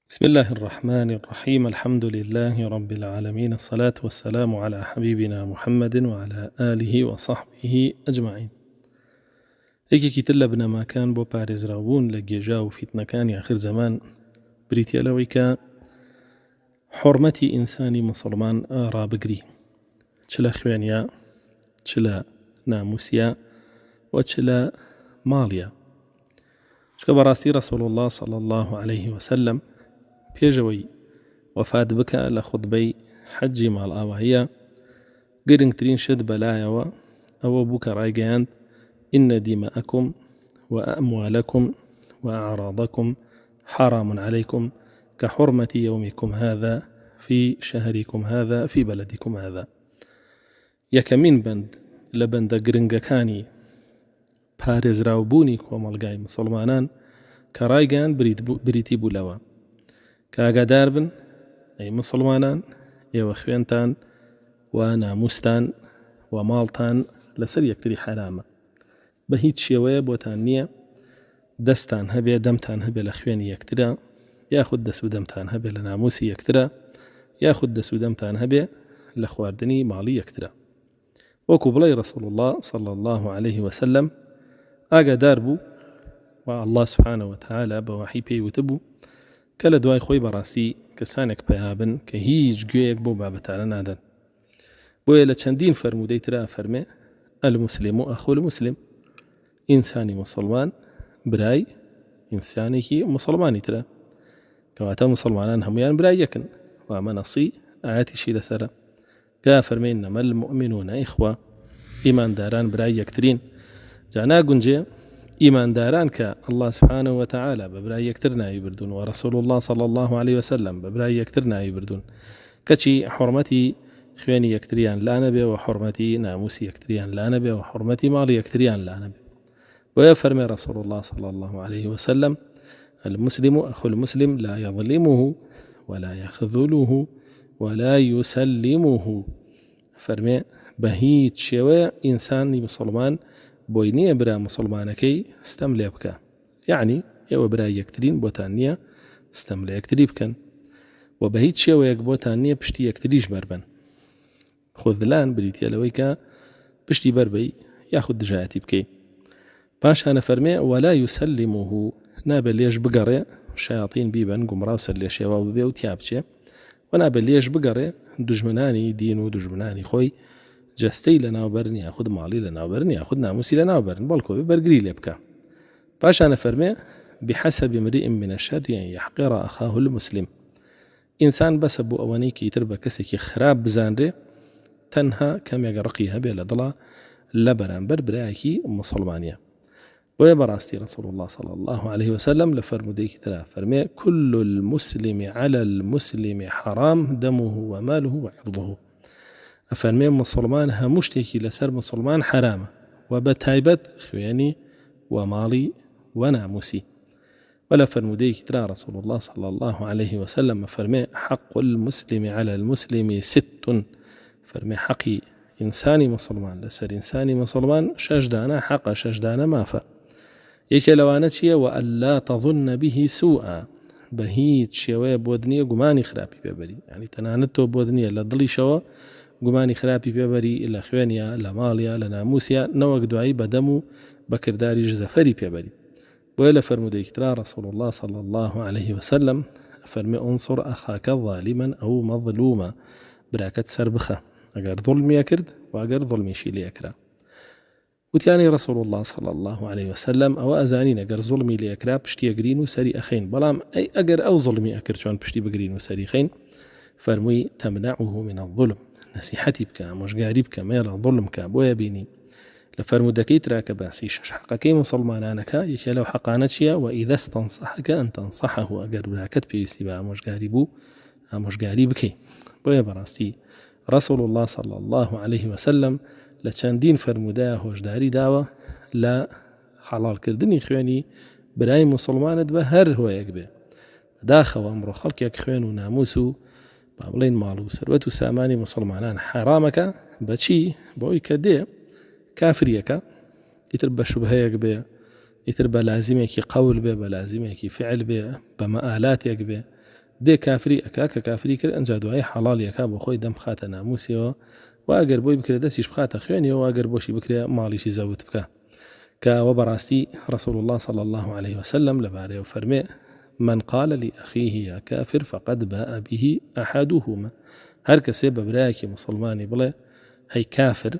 بسم الله الرحمن الرحيم. الحمد لله رب العالمين، الصلاة والسلام على حبيبنا محمد وعلى آله وصحبه أجمعين. یەکێکی تر لە بنەماکان بۆ پارێزراوبوون لە گێژا و فیتنەکانی آخر زەمان بریتە لەوەی کە حورمەتی ئینسانی مسلمان ڕابگری، چ لە خوێنیا، چ لە ناموسیا و چ لە ماڵیا. چکە بەڕاستی ڕەسوڵ الله صلی الله عليه وسلم پێشەوەی وەفات بکە لە خوتبەی حەجی ماڵ ئاواییە گرنگترین شت بەلایەوە ئەوە بوو کە ڕایگەیاند إن دماءكم وأموالكم وأعراضكم حرام عليكم كحرمة يومكم هذا في شهركم هذا في بلدكم هذا. یەکەمین بند لە بەندە گرنگەکانی پارێزراوبوونی کۆمەڵگای مسلمانان کە ڕایگەیاند بریتی بوو لەوە کە ئاگادار بن ئەی مسلمانان، ئێوە خوێنتان و ناموستان و ماڵتان لەسەر یەکتری حرامە. بە هیچ شێوەیە بۆتان نییە دەستان هەبێ دەمتان هەبێ لە خوێنی یەکترە، یاخود دەست و دەمتان هەبێ لە ناموسی یەکترە، یاخود دەست و دەمتان هەبێ لە خواردنی ماڵی یەکترە. وەکو بڵێ ڕەسوڵ الله صلی الله عليه وسلم ئاگادار بوو و الله سبحانه وتعالى بە وحی پێی وتبوو کە لە دوای خۆی بەڕاستی کەسانێک پەیابن کە هیچ گوێیەک بۆ بابەتانە نادەن. بۆیە لە چەندین فەرمودەی ترا فەرمێ المسلم أخو المسلم، ئینسانی مسلمان برای ئینسانێکی مسلمانی ترە، کەواتە مسلمانان هەمویان برای یەکن و ئەمە نەسی ئاەتیشی لەسەرە کە فەرمێ إنما المؤمنون إخوة، ئیمانداران برای یەکترین. جا ناگونجێ ئیمانداران کە الله سبحانه وتعالى بە برای یەکتر ناوی بردوون و رسول الله صلی الله عليه وسلم بە برای یەکتر ناوی بردوون، کەچی حورمەتی خوێنی یەکتریان لا نەبێ و حورمەتی ناموسی یەکتریان لا نەبێ و حورمەتی ماڵی یەکتریان لا نەبێ. ويا فرمي رسول الله صلى الله عليه وسلم المسلم أخو المسلم لا يظلمه ولا يخذله ولا يسلمه. فرمي بهيت شوى إنسان مسلمان بوينية برا مسلمانكي استملي بك، يعني يو برا يكترين بوتانية استملي يكتري بكن، وبهيت شوى يكبوتانية بشتي يكتريش بربن. خذلان بريتيا لويكا بشتي بربي ياخد جاعتي بكي. پاشانە فەرمێ ولا يسلمه، نابێ لێش بگەڕێ شایاطین بیبن گومڕاو سەر لێ شێوا ببێ و تیا بچێ، و نابێ لێش بگەڕێ دژمنانی دین و دژمنانی خۆی جەستەی لە ناوبەرن یاخود ماڵی لە ناوبەرن یاخود ناموسی لە ناوبەرن، بەڵکو بێ بەرگری لێ بکە. پاشانە فەرمێ بحسب امرئ من الشر أن يحقر أخاه المسلم، ئینسان بەسە بۆ ئەوەنەی کە ئیتر بە کەسێکی خراپ بزانرێ تەنها کەمێک ڕقی هەبێ لە دڵە لە بەرامبەر برایەکی مسلمانیە. ويا براستي رسول الله صلى الله عليه وسلم لفرموديك ترى فرمي كل المسلم على المسلم حرام دمه وماله وعرضه. فرمي مسلمان همشتكي لسر مسلمان حرامة وبتايبت خواني ومالي وناموسي. ولا فرموديك ترى رسول الله صلى الله عليه وسلم فرمي حق المسلم على المسلم 6. فرمي حقي إنساني مسلمان لسر إنساني مسلمان شجدانا حق شجدانا مافا. یەکێ لەوانە چییە؟ وألا تظن به سوءا، بە هیچ شێوەیە بۆ دنیا گومانی خراپی پێبەری، یعنی تەنانەت تۆ بۆ دنیا لە دڵیشەوە گومانی خراپی پێبەری لە خوێنیا لە ماڵیا لە ناموسیا، نەوەک دوایی بەدەم و بەکرداریش زەفەری پێبەری. بۆیە لە فەرمودەیەکی ترا رسول الله صلى الله عليه وسلم فەرمێ انصر أخاك ظالما أو مظلوما، براکەت سەر بخە ئەگەر ظڵمیە کرد و ئەگەر ظڵمیشی لێکرا. وتیانی رسول الله صلى الله عليه وسلم ئەوە ئەزانین ئەگەر ظڵمی لێکرا پشتی ئەگرین و سەری ئەخەین، بەڵام ئەگەر ئەو ظڵمی ئەکرد چۆن پشتی بگرین و سەری خەین؟ فەرمووی تەمنعه من الظلم، نەسیحەتی بکە مۆژگاری بکە مێڵە ظڵم بکە. بۆیە بینی لە فەرمودەکەی ترا کە باسی شەش حەقەکەی مسلمانانەکە یەکێ لەو حەقانە چییە؟ وإذا استنصحك أن تنصحه، ئەگەر براکەت پێویستی بە ئامۆژگاری بوو ئامۆژگاری بکەی. بۆیە بەڕاستی رسول الله صلى الله عليه وسلم لە چەندین فەرمودایە هۆشداری داوە لە حەڵالکردنی خوێنی برای مسلمانت بە هەر هۆیەک بێ. داخەوە ئەمڕۆ خەڵکێک خوێن و ناموس و با بڵێن ماڵ و سەروەت و سامانی مسلمانان حرامەکە بەچی؟ بۆی کە دێ کافریەکە، ئیتر بە شوبهەیەک بێ، ئیتر بە لازمێکی قەول بێ، بە لازمێکی فعل بێ، بە مەئالاتێک بێ، دێ کافری ئەکا کە کافری کرد ئەنجا دوای حەڵاڵیەکە بۆ خۆی دەم بخاتە ناموسیەوە و ئەگەر بۆی بکرێت دەستیش بخاتە خوێنیەوە ئەگەر بۆشی بکرێ ماڵیشی زەوت بکە کەوە بەڕاستی رسول الله صلى الله عليه وسلم لەبارەیە فەرمێ من قال لأخيه يا كافر فقد باء به أحدهما هەر کەسێ بە برایەکی مسلمانی بڵێ هەی کافر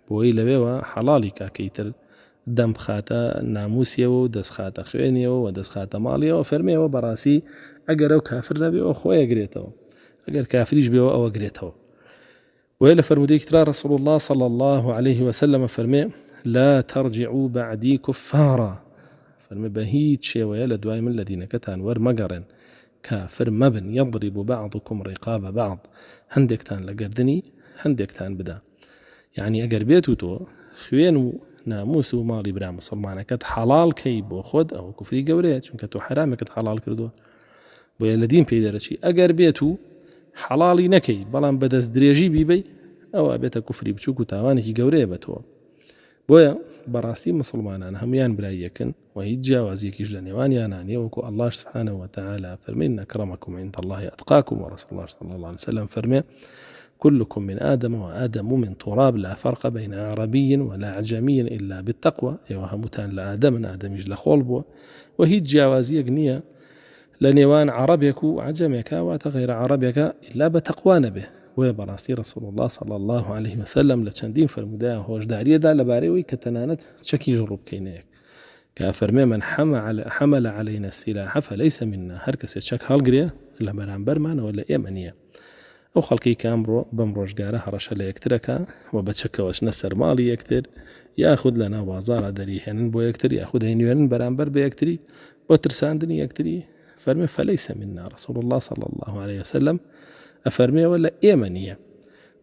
بۆی لەوێوە حەڵاڵی کاکەیتر دەم بخاتە ناموسیەوە و دەستخاتە خوێنیەوە و دەستخاتە ماڵیەوە فەرمێەوە بەڕاستی ئەگەر ئەو کافر نەبێەوە خۆی ئەگرێتەوە ئەگەر کافریش بێەوە ئەوە گرێتەوە وهي لفرموديك ترى رسول الله صلى الله عليه وسلم فرمي لا ترجعوا بعدي كفارا فرمي بهيت شيء ويلا دواي من الذين كتان ورمقرن كافر مبن يضرب بعضكم رقاب بعض هندك تان لقردني هندك تان بدا يعني أقر بيتو تو خوين ناموس ومالي برا مسلمانة كت حلال كي بو خود أو كفري قوريت چونك تو حرامي كت حلال كردو بو الذين بيدرشي أقر بيتو حەڵاڵی نەکەی بەڵام بەدەست درێژی بیبەی ئەوە بێتە کوفری بچووک و تاوانێکی گەورەیە بە تۆ بۆیە بەڕاستی مسلمانان هەمویان برای یەکن و هیچ جیاوازیەکیش لە نێوانیانە نییە وەکو الله سبحانه وتعالى فەرمێ إن أكرمكم عند الله أتقاكم ورسول الله صلى الله عليه وسلم فەرمێ كلكم من آدم وآدم من تراب لا فرق بين عربي ولا عجمي إلا بالتقوى هەمووتان لە ئادەمش لە خۆڵ بووە و هیچ جیاوازیەک نییە لنيوان عربيك وعجمك وتغير عربيك إلا بتقوان به وبراسي رسول الله صلى الله عليه وسلم لچندين فرمودا هوش داريه دا لباريوي كتنانت شكي جرب كينيك كافرمي من حمل علينا السلاح فليس منا هركس شك هالقريه الا برانبر معنا ولا يمنيه او خلقي كامرو بمروج قاره هرش لا يكترك وبتشك واش نسر مالي يكتر ياخذ لنا بازار دريهن بو يكتر ياخذ هينيون برانبر بيكتري وترساندني يكتري فرمي فليس منا رسول الله صلى الله عليه وسلم أفرمي ولا يمنية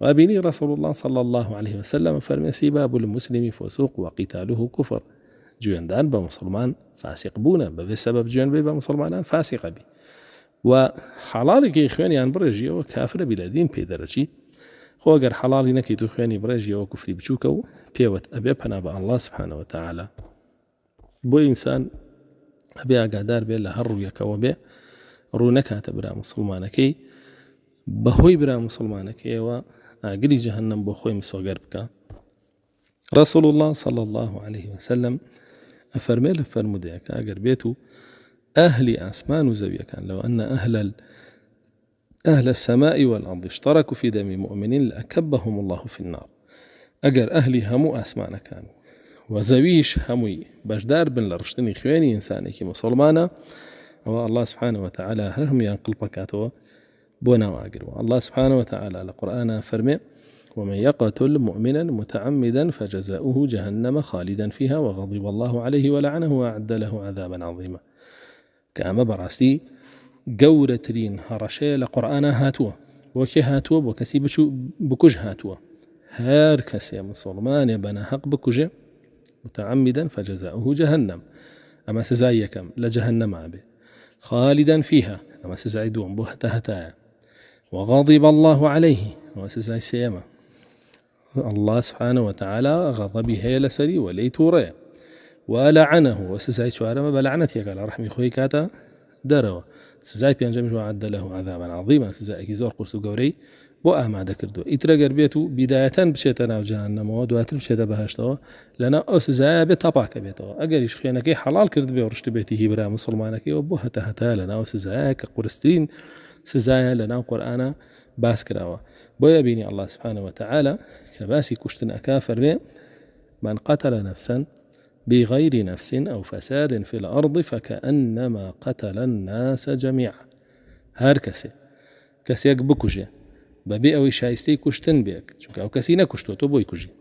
وأبيني رسول الله صلى الله عليه وسلم فرمي سباب المسلم فسوق وقتاله كفر جوان دان بمسلمان فاسق بونا بسبب جوان بي بمسلمان فاسق بي وحلالك إخواني برجي وكافر بلادين بيدرجي خو اگر حلالي نكيتو إخواني برجي وكفري بچوكو بيوت أبي بنا الله سبحانه وتعالى بو إنسان أبي أقادار بي لهر رويكەوە بێ ڕوو نەکاتە برا مسلمانەکەی بەهۆی برا مسلمانەکەیەوە ئاگری جەهەنەم بۆ خۆی مسۆگەر بکە رسول الله صلى الله عليه وسلم أفرمي لفرموديك أقر بيتو أهل أسمان وزوية كان لو أن أهل السماء والأرض اشتركوا في دم مؤمن لأكبهم الله في النار أقر أهلي همو أسمان كانوا وزويش هموي بشدار بن لرشتني خواني إنساني كي مسلمانا والله سبحانه وتعالى هم ينقل بكاتوا بونا واقروا الله سبحانه وتعالى القرآن فرمي ومن يقتل مؤمنا متعمدا فجزاؤه جهنم خالدا فيها وغضب الله عليه ولعنه وأعد له عذابا عظيما كأما براسي قورترين هرشي لقرآن هاتوا وكي هاتوا وكسي بكج هاتوا هار كسي مسلمان يبنى حق بكجه متعمدا فجزاؤه جهنم أما سزايكم لجهنم عبي خالدا فيها أما سزايدون بهتهتا وغضب الله عليه وسزاي سيما الله سبحانه وتعالى غضبه لسري وليتوري ولعنه وسزاي شوارما بلعنتي قال رحمي خوي كاتا دروا سزاي بينجمش وعد له عذابا عظيما سزاي كي زور قرص قوري بۆ ئامادە کردو ئیترەگەر بێت و بیدایەتەن بچێتە ناو جەهەنەمەوە دواتر بچێتە بەهەشتەوە لەناو ئەو سزایە بێت تاپاکە بێتەوە ئەگەریش خوێنەکەی حەڵال کرد بێ و ڕشت بێتی هیبرا مسلمانەکەیەوە بۆ هەتا لەناو سزایە کە قورسترین سزایە لەناو قورئانە باس کراوە بۆیە بینی الله سبحانه وتعالى کە باسی کوشتن ئەکا فەرمێ من قتل نفسا بغير نفس أو فساد في الأرض فكأنما قتل الناس جميعا هر كسيك بكجي بەبێ ئەوەی شایستەی کوشتن بێک چونکە ئەو کەسی نەکوشتۆ تۆ بۆی کوژی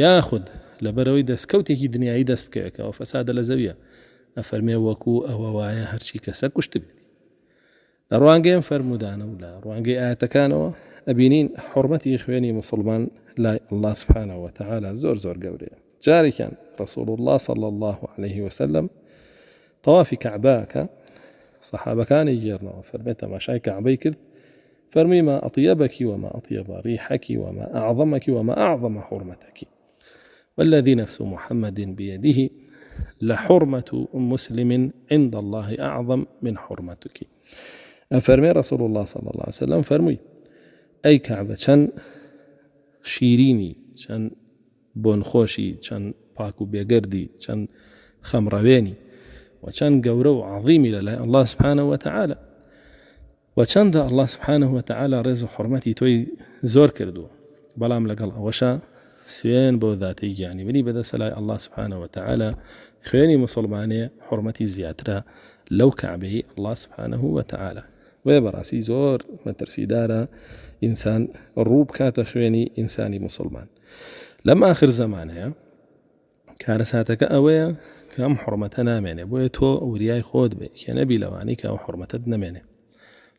یاخود لەبەرەوەی دەستکەوتێکی دنیایی دەست بکەوێتەوە فەسادە لە زەویە ئەفەرمێ وەکو ئەوە وایە هەرچی کەسە کوشت بێت لە ڕوانگەی ئەم فەرمودانە و لە ڕوانگەی ئاەتەکانەوە ئەبینین حورمەتی خوێنی مسلمان لای الله سبحانه وتعالى زۆر گەورەیە جارێکیان رسول الله صلى الله عليه وسلم طوافی کەعبەکە سەحابەکانی گێڕنەوە فەرمێ تەماشای کەعبەی کرد فرمي ما أطيبك وما أطيب ريحك وما أعظمك وما أعظم حرمتك والذي نفس محمد بيده لحرمة مسلم عند الله أعظم من حرمتك أفرمي رسول الله صلى الله عليه وسلم فرمي أي كعبة چەند شیرینی چەند بۆنخۆشی چەند پاک و بێگەردی چەند خەمڕەوێنی و چەند گەورە و عظیمی لەلای الله سبحانه وتعالى و چەندە الله سبحانه وتعالى ڕێز و حرمەتی تۆی زۆر کردووە بەڵام لەگەڵ ئەوەشە سوێن بۆ ذاتەی گیانیبنی بەدەستە لای الله سبحانه وتعالى خوێنی مسلمانێ حرمەتی زیاترە لەو کعبەی الله سبحانه وتعالى وێ بەڕاستی زۆر مەترسیدارە ئینسان ڕوو بکاتە خوێنی ئینسانی مسلمان لەم آخر زمانەیە کارەساتەکە ئەوەیە کە ئەم حرمەتە نامێنێ بۆیە تۆ وریای خۆت بێ کە نەبی لەوانەی کە ئەو حرمەتت نەمێنێ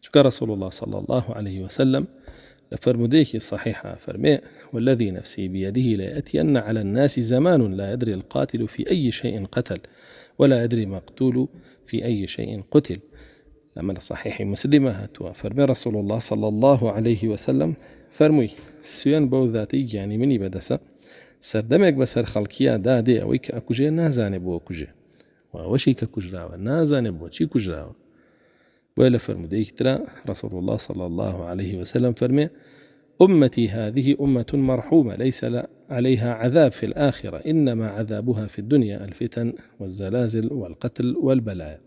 چونکە رسول الله صلى الله عليه وسلم لفرموديك صحيحة فرمي والذي نفسي بيده لا يأتين على الناس زمان لا يدري القاتل في أي شيء قتل ولا يدري مقتول في أي شيء قتل لما صحيح مسلمة فرمي رسول الله صلى الله عليه وسلم فرمي سوين بو ذاتي يعني مني بدسة سردمك بسر خلقيا دادي أويك أكوجي نازاني بو أكوجي ووشيك كجراوة نازاني بو چي كجراوة ولا فرموديك ترى رسول الله صلى الله عليه وسلم فرمي أمتي هذه أمة مرحومة ليس عليها عذاب في الآخرة إنما عذابها في الدنيا الفتن والزلازل والقتل والبلايا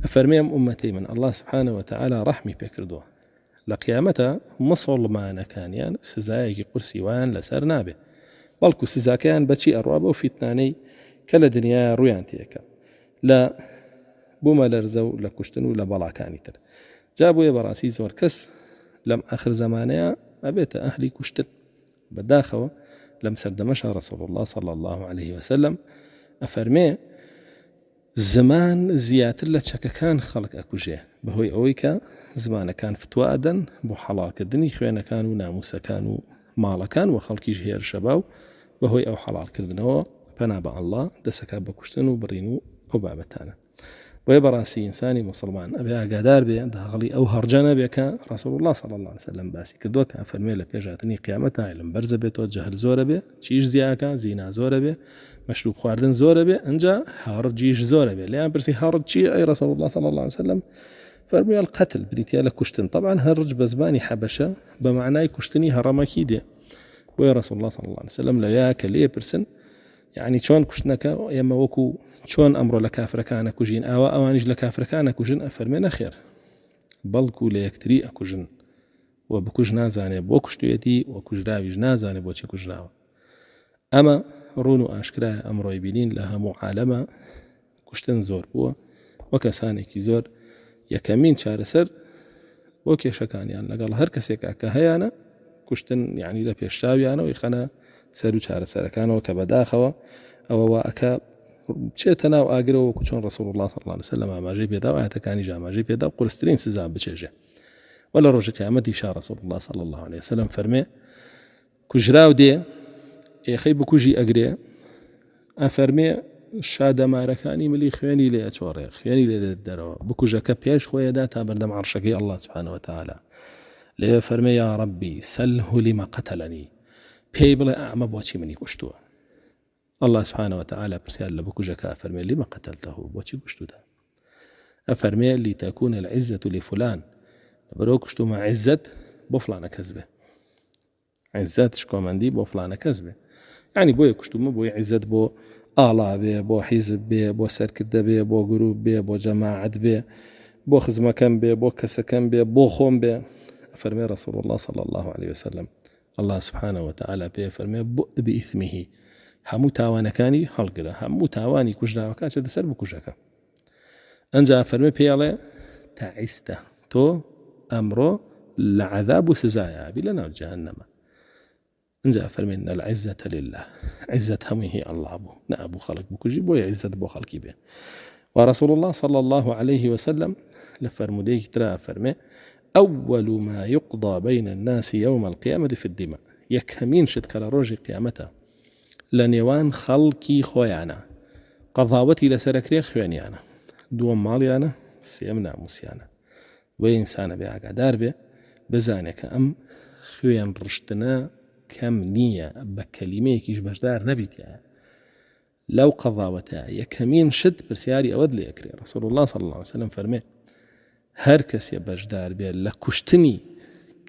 أفرمي أمتي من الله سبحانه وتعالى رحمي بكردوه لقيامتها مسلمان كان يعني سزايك قرسي وان لسر نابه بلكو سزاكيان بچي أروابه وفتناني كلا دنيا رويان تيكا لا بوما لرزو لكشتنو لبلاكاني تر جابوا يبراسي زور كس لم آخر زمانيا أبيت أهلي كشتن بداخوا لم سردمش رسول الله صلى الله عليه وسلم أفرمي زمان زياتر لتشككان خلق أكوجيه بهوي أويكا زمان كان فتوادا بو حلال كدني خوينا كانوا ناموسا كانوا مالا كان وخلقي جهير شباو بهوي أو حلال كردنوا فنابع الله دسكا بكشتنو برينو أو بابتانا ويبراسي إنساني مسلمان أبي أقدار بي داخلي أو هرجانا بك رسول الله صلى الله عليه وسلم باسي كدوك كان فرمي لك يجاتني قيامتها علم برز بيتو جهل زور بي چيش زياكا زينا زور بي مشروب خواردن زور بي انجا هرجيش زور بي لأن برسي هرج چي أي رسول الله صلى الله عليه وسلم فرمي القتل بديتيا لك كشتن طبعا هرج بزباني حبشة بمعنى كشتني هرمكي دي ويا رسول الله صلى الله عليه وسلم لا ياكل ليه برسن يعني شون كشتنك يما وكو شون أمر لكافر كان كوجين أوانج لكافر كان كوجين أفرمينا خير بلكو ليكتري أكوجين وبكوج نازاني بوكشتو يدي وكوجراويج نازاني بوشي كوجراو أما رونو أشكرا أمر يبينين لها معالمة كشتن زور بوا وكساني كي زور يكمين شار سر وكي شكاني يعني لقال هر كسيك أكا هيانا كشتن يعني لبيشتاوي أنا ويخانا سرو شار سر كانوا كبداخوا أو وأكا چێتەناو ئاگرەوە وەکو چۆن رسول الله صلى الله عليه وسلم ئاماژەی پێدا و ئاەتەکانی ئاماژەی پێدا و قورسترین سزا بچێژێ وە لە ڕۆژە قیامەتی شا رسول الله صلى الله عليه وسلم فەرمێ کوژراو دێ ئێخەی بکوژی ئەگرێ ئەفەرمێ شادەمارەکانی ملی خوێنی لێ ئەچۆڕێ خوێنی لێ دێت دەرەوە بکوژەکە پێش خۆیەدا تا بەردەم عەرشەکەی الله سبحانه وتعالى لێ فەرمێ یا ربی سەله لما قتلني پێی بڵێ ئەمە بۆچی منی کوشتووە الله سبحانه وتعالى برسال لبكوجك أفرمي لما قتلته بوشي قشتودا أفرمي لتكون العزة لفلان بروكشتو مع عزة بفلان كذبه عزة شكو مندي بفلان كذبه يعني بو يكشتو ما بو عزة بو آلا بي بو حزب بي بو سركدة بي بو جروب بي بو جماعة بي بو خزمة كم بي بو كسكن بي بو خوم بي أفرمي رسول الله صلى الله عليه وسلم الله سبحانه وتعالى بي أفرمي بؤ بإثمه همو تاوانەکانی هەڵگرە هەموو تاوانی کوژراوەکە چێتە سەر بکوژەکە ئەنجا فەرمێ پێڵێ تەعیستە تۆ ئەمڕۆ لە عەذاب و سزایابی لەناو جەهەنەمە ئەنجا فەرمێن العزة لله عزت هەمووی هی ئەڵڵا بوو نەبوو خەڵک بکوژی بۆیە عزت بۆ خەڵکی بێ ورسول الله صلى الله عليه وسلم لفرموديك ترى فرمي أول ما يقضى بين الناس يوم القيامة في الدماء يكهمين شتكال روجي قيامته لنيوان خلقي خويانا قضاوتي لسركري خوانيانا دوم ماليانا سيمنا موسيانا وإنسان بيعقا داربي بزانك أم خوان رشتنا كم نية بكلمة كيش بجدار نبيت يعني لو قضاوتا يكمين شد برسياري أود لي أكري رسول الله صلى الله عليه وسلم فرمي هەر کەسێ بەشدار بێت لە کوشتنی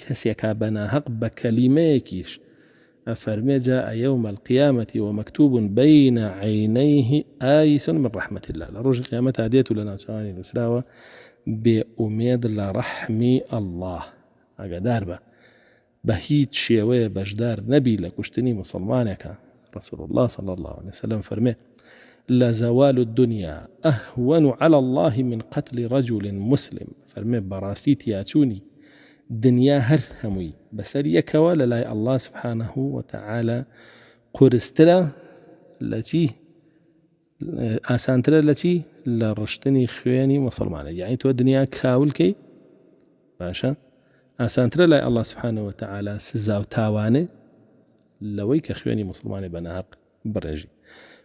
کەسێکا بەناحەق بە کەلیمەیەکیش ئەفەرمێ جاء يوم القيامة ومكتوب بين عينيه آيس من رحمة الله لە ڕۆژی قیامەتا دێت و لە ناوچوانی نووسراوە بێئومێد لە ڕەحمی الله ئاگادار بە بە هیچ شێوەیە بەشدار نەبی لە کوشتنی مسلمانێکە. رسول الله صلى الله عليه وسلم فرمي لزوال الدنيا أهون على الله من قتل رجل مسلم. فرمي براستي تياتوني دنيا هر هموي بسر يكوا للاي الله سبحانه وتعالى قرستلا التي آسانتلا التي لرشتني خواني مسلمانة. يعني تو الدنيا كاولكي باشا آسانتلا لاي الله سبحانه وتعالى سزاو تاواني لويك خواني مسلمانة بناهق برجي.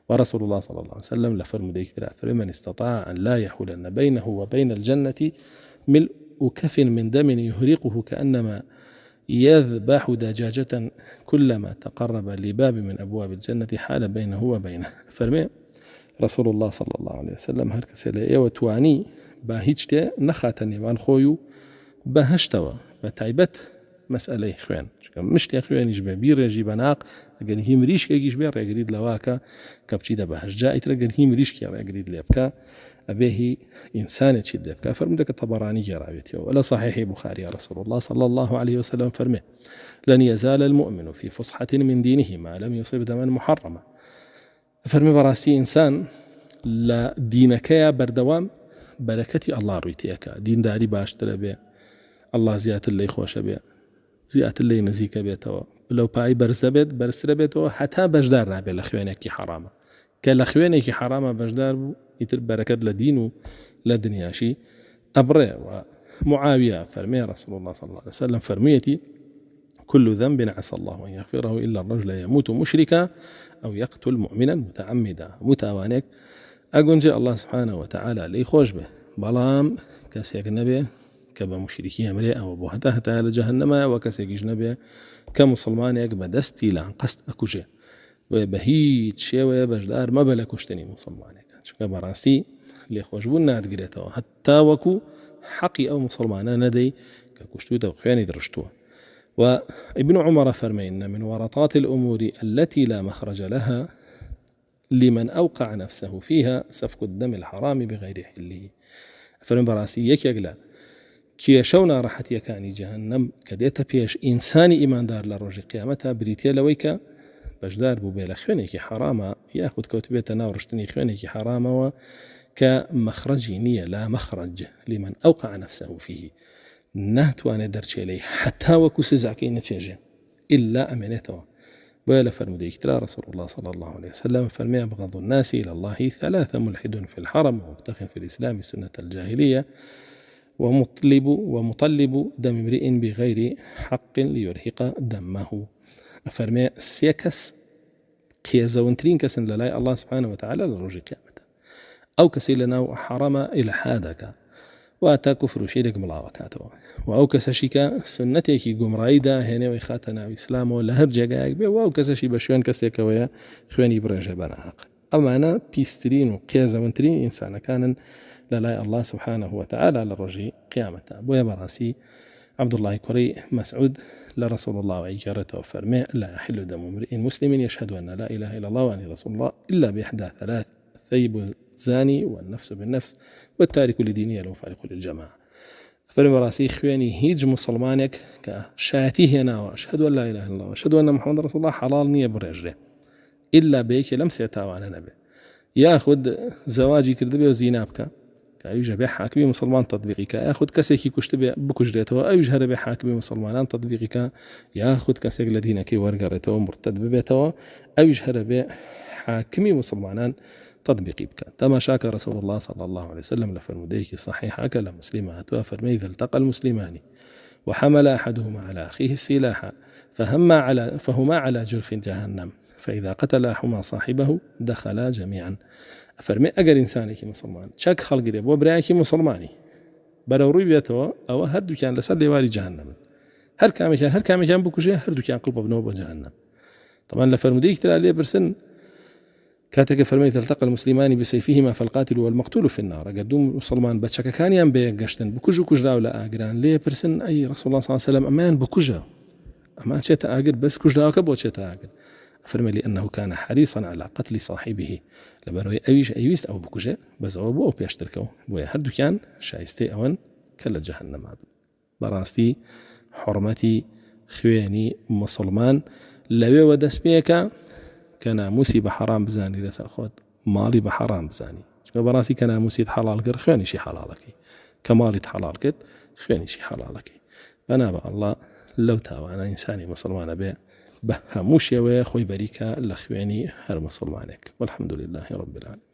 ورسول الله صلى الله عليه وسلم لفرم ديكترا فمن استطاع أن لا يحولن بينه وبين الجنة ملء كف من دم يهرقه كأنما يذبح دجاجة كلما تقرب لباب من أبواب الجنة حال بينه وبينه. فرمي رسول الله صلى الله عليه وسلم هركس لي وتواني باهيجته نخاتني وان خويو بهشتوا بتعبت مسألة خوان مشتي خوان يجب بيرجي بناق اگر هي مريش يجيش بير يريد لواكا كبشي ده بهش جاءت اگر هي مريش كي يريد لبكا أبيه إنسان تشد بكا. فرمدك الطبراني جراويته ولا صحيح بخاري يا رسول الله صلى الله عليه وسلم فرمه لن يزال المؤمن في فصحة من دينه ما لم يصب دما محرما. فرمي براسي إنسان لا دينك يا بردوام بركتي الله رويتيك دين داري باشتر به الله زيادة اللي خوش به زيادة اللي نزيك بيتوا لو باي برزبت برسر بيتوا حتى بجدار نابي لخوانك حرامة كالخوانك حرامة بجدار يتر بركات لدينه لدنياشي أبرئ. ومعاوية فرمي رسول الله صلى الله عليه وسلم فرميتي كل ذنب عسى الله أن يغفره إلا الرجل يموت مشركا أو يقتل مؤمنا متعمدا. متوانك أقول الله سبحانه وتعالى لي خوش به بلام كسيك نبي كبا مشركي أمري أو بوهتها لجهنم وكسيك جنبي كمسلمانك بدستي لعن قصد أكوشي وبهيت شيوة بجدار ما بلا كشتني مسلمانك شكا براسي اللي خوشبونا تقريتها حتى وكو حقي أو مسلمانا ندي ككشتوتا وخياني درشتوها. وابن عمر فرمين من ورطات الأمور التي لا مخرج لها لمن أوقع نفسه فيها سفك الدم الحرام بغير حله. فرمين براسي يكيقلا كي شونا راحت يكاني جهنم كديتا بيش إنساني إيمان دار لروج قيامتها بريتيا لويكا بجدار بو بيلا خوانيكي حرامة ياخذ كوتبيتا ناورشتني خوانيكي حرامة وكمخرجي نية لا مخرج لمن أوقع نفسه فيه ناتواني درشي لي حتى وكو سزعكي نتيجة إلا أمنته. ولا فرمودي اكترا رسول الله صلى الله عليه وسلم فرمي أبغض الناس إلى الله ثلاثة ملحد في الحرم ومبتغ في الإسلام سنة الجاهلية ومطلب دم امرئ بغير حق ليرهق دمه. فرمي سيكس كيزونترين كسن للاي الله سبحانه وتعالى للرجل قيامته أو كسي لنا حرم إلى حادك وأتا كفر شيرك ملاوكاته وأو كسشيكا سنتيكي قمرايدا هنا ويخاتنا وإسلام ولا هرجاقاك بي وأو كسشي بشوان كسيكا ويا خواني برنجا بناهق. أما أنا بيسترين وكيزونترين إنسانا كان للاي الله سبحانه وتعالى للرجل قيامته. بويا براسي عبد الله كري مسعود لرسول الله وإجارته وفرمي لا يحل دم امرئ مسلم يشهد أن لا إله إلا الله وأن رسول الله إلا بإحدى ثلاث ثيب الزاني والنفس بالنفس والتارك لدينية المفارق للجماعة. فرمي براسي خواني هيج مسلمانك كشاتيه هنا وأشهد أن لا إله إلا الله وأشهد أن محمد رسول الله حلال نية برجله إلا بيك لم سيتاوانا نبي ياخذ زواجي كردبي وزينابك كأيوجه بحاكمي مسلمان تطبيقك ياخذ كسيكي كشتبه بكجرته أيوجه بحاكمي مسلمان تطبيقك ياخذ كسيك لدينك ورقرته مرتد ببيته أيوجه بحاكمي مسلمان تطبيقي بك. كما شاك رسول الله صلى الله عليه وسلم لفرموديك صحيحة كلا مسلمات وفرمي إذا التقى المسلمان وحمل أحدهما على أخيه السلاح فهما على جرف جهنم فإذا قتلاهما صاحبه دخلا جميعا. فرمي أجر إنسانك مسلمان شك خلق ريب وبرأيك مسلماني بروي بيته أو هردو كان لسلي واري جهنم هر كام كان بكوجه هردو كان قلب بنوب جهنم. طبعا لفرموديك ترى ليه برسن كاتك فرميت التقى المسلمان بسيفهما فالقاتل والمقتول في النار. قدوم مسلمان بچك كانيان بيقشتن بكجو كجراو لا اجران ليه برسن اي رسول الله صلى الله عليه وسلم امان بكجا اما شتا اجر بس كجراو كبو شتا اجر فرمي لانه كان حريصا على قتل صاحبه لبروي ايويس او بكجا بس او بو بيشتركو بو هردو كان شايستي اون كلا جهنم براستي حرمتي خويني مسلمان لوي ودس بيكا كان موسي بحرام بزاني لسر خود مالي بحرام بزاني شو براسي كان موسي حلال كر خواني شي حلالك كمالي حلال كت خواني شي حلالك انا بقى الله لو تاوى انا انساني مسلمان به بهموش يا خوي بريكا لخواني هر مسلمانك والحمد لله رب العالمين.